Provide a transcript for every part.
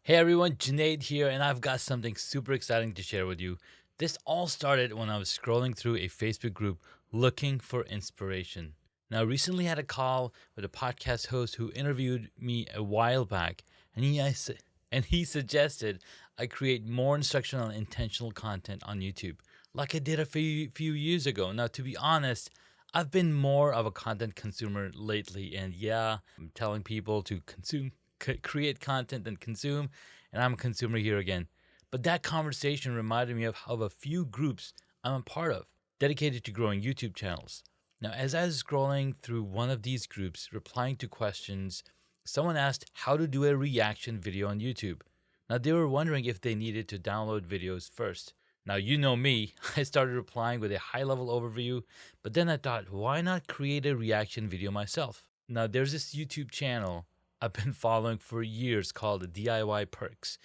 Hey everyone, Junaid here, and I've got something super exciting to share with you. This all started when I was scrolling through a Facebook group looking for inspiration. Now, I recently had a call with a podcast host who interviewed me a while back, and he suggested I create more instructional and intentional content on YouTube, like I did a few years ago. Now, to be honest, I've been more of a content consumer lately, and yeah, I'm telling people to create content and consume, and I'm a consumer here again. But that conversation reminded me of a few groups I'm a part of, dedicated to growing YouTube channels. Now, as I was scrolling through one of these groups, replying to questions, someone asked how to do a reaction video on YouTube. Now, they were wondering if they needed to download videos first. Now, you know me, I started replying with a high level overview, but then I thought, why not create a reaction video myself? Now, there's this YouTube channel I've been following for years called DIYPC.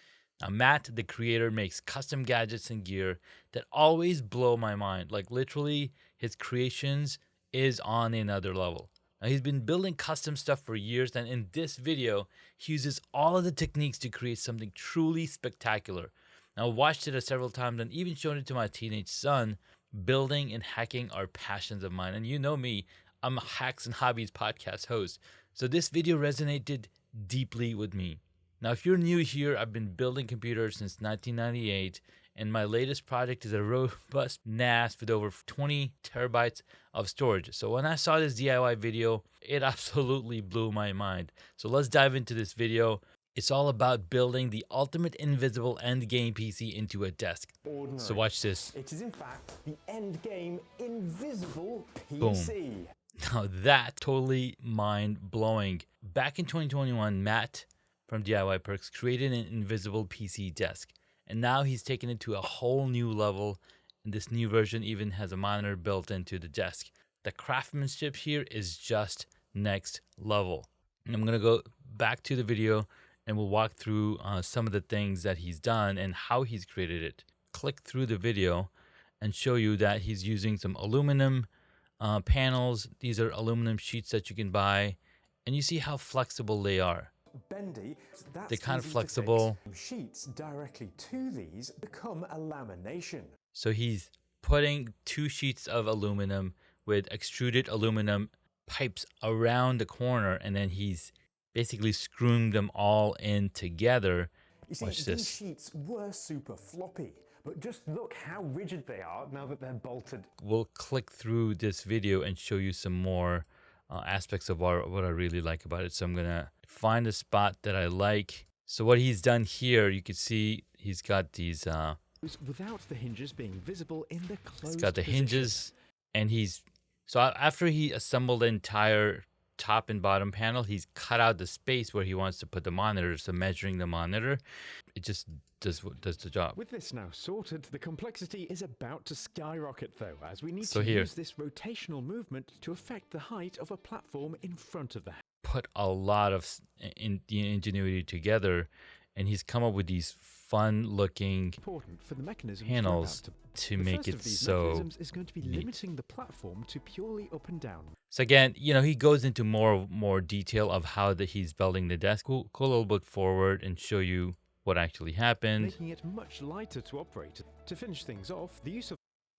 Now, Matt, the creator, makes custom gadgets and gear that always blow my mind. Like, literally, his creations is on another level. Now, he's been building custom stuff for years, and in this video, he uses all of the techniques to create something truly spectacular. Now, I watched it several times and even shown it to my teenage son. Building and hacking are passions of mine. And you know me, I'm a Hacks and Hobbies podcast host. So this video resonated deeply with me. Now, if you're new here, I've been building computers since 1998, and my latest project is a robust NAS with over 20 terabytes of storage. So when I saw this DIY video, it absolutely blew my mind. So let's dive into this video. It's all about building the ultimate invisible endgame PC into a desk. Ordinary. So watch this. It is in fact the endgame invisible PC. Boom. Now that totally mind-blowing. Back in 2021, Matt from DIYPC created an invisible PC desk, and now he's taken it to a whole new level, and this new version even has a monitor built into the desk. The craftsmanship here is just next level. And I'm gonna go back to the video and we'll walk through some of the things that he's done and how he's created it. Click through the video and show you that he's using some aluminum panels. These are aluminum sheets that you can buy, and you see how flexible they are. Bendy, that's They're kind of easy to flexible. fix. Sheets directly to these become a lamination. So he's putting two sheets of aluminum with extruded aluminum pipes around the corner, and then he's basically screwing them all in together. You see, Watch these this. sheets were super floppy, but just look how rigid they are now that they're bolted. We'll click through this video and show you some more aspects of what I really like about it. So I'm gonna find a spot that I like. So what he's done here, you can see he's got these without the hinges being visible in the closed he's got the position. hinges, and after he assembled the entire top and bottom panel, he's cut out the space where he wants to put the monitor. So measuring the monitor, it just does the job. With this now sorted, the complexity is about to skyrocket though, as we need So to here. use this rotational movement to affect the height of a platform in front of the house. Put a lot of ingenuity together, and he's come up with these fun-looking Important for the mechanism panels to the make first it of these so mechanisms is going to be neat. limiting the platform to purely up and down. So again, he goes into more detail of how he's building the desk. We'll go a little bit forward and show you what actually happened. Making it much lighter to operate. To finish things off, the use of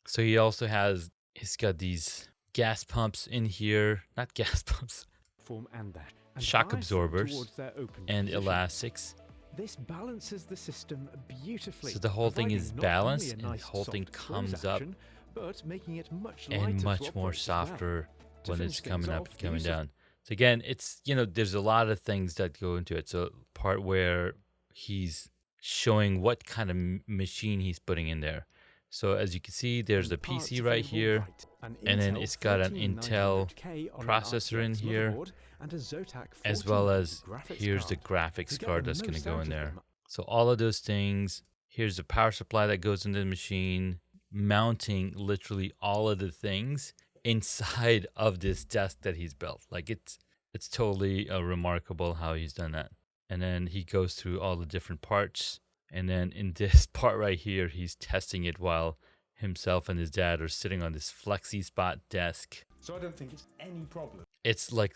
So he's got these gas pumps in here, not gas pumps, form and that and shock bias them absorbers towards their open and position. elastics. This balances the system beautifully. So the whole thing is providing not balanced, only a and nice the whole thing soft close comes up action, but making it much lighter and to much more operate as well. softer To when finish it's things coming up off, and the coming use of down. So again, it's there's a lot of things that go into it. So part where he's showing what kind of machine he's putting in there. So as you can see, there's the parts PC right available here, right. An and then Intel it's got an Intel 13900K on an processor in RTX here, motherboard and a Zotac as well 1490 as graphics here's the card. graphics To get card the that's going to most go out in of there. them, So all of those things. Here's the power supply that goes into the machine, mounting literally all of the things inside of this desk that he's built. Like it's totally remarkable how he's done that. And then he goes through all the different parts. And then in this part right here, he's testing it while himself and his dad are sitting on this flexi spot desk. So I don't think it's any problem. It's like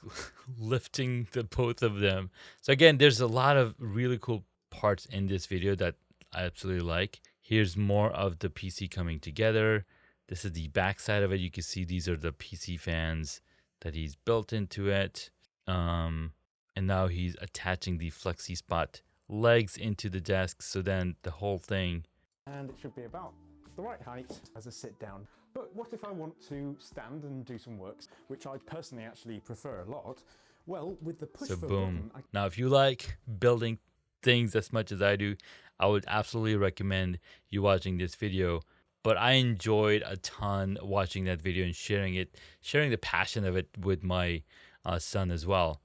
lifting the both of them. So again, there's a lot of really cool parts in this video that I absolutely like. Here's more of the PC coming together. This is the back side of it. You can see these are the PC fans that he's built into it. And now he's attaching the flexi spot legs into the desk, so then the whole thing. And it should be about the right height as a sit down. But what if I want to stand and do some works, which I personally actually prefer a lot? Well, with the push So for boom. button, Now, if you like building things as much as I do, I would absolutely recommend you watching this video. But I enjoyed a ton watching that video and sharing the passion of it with my son as well.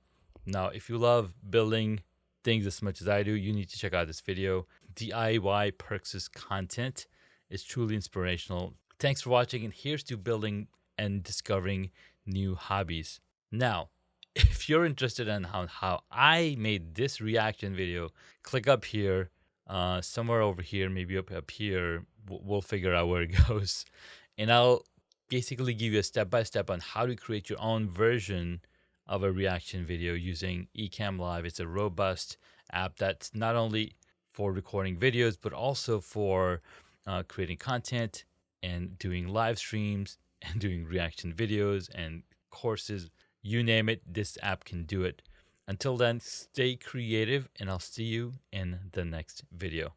Now, if you love building things as much as I do, you need to check out this video. DIYPC content is truly inspirational. Thanks for watching, and here's to building and discovering new hobbies. Now, if you're interested in how I made this reaction video, click up here, somewhere over here, maybe up here. We'll figure out where it goes. And I'll basically give you a step-by-step on how to create your own version of a reaction video using Ecamm Live. It's a robust app that's not only for recording videos, but also for creating content and doing live streams and doing reaction videos and courses. You name it, this app can do it. Until then, stay creative, and I'll see you in the next video.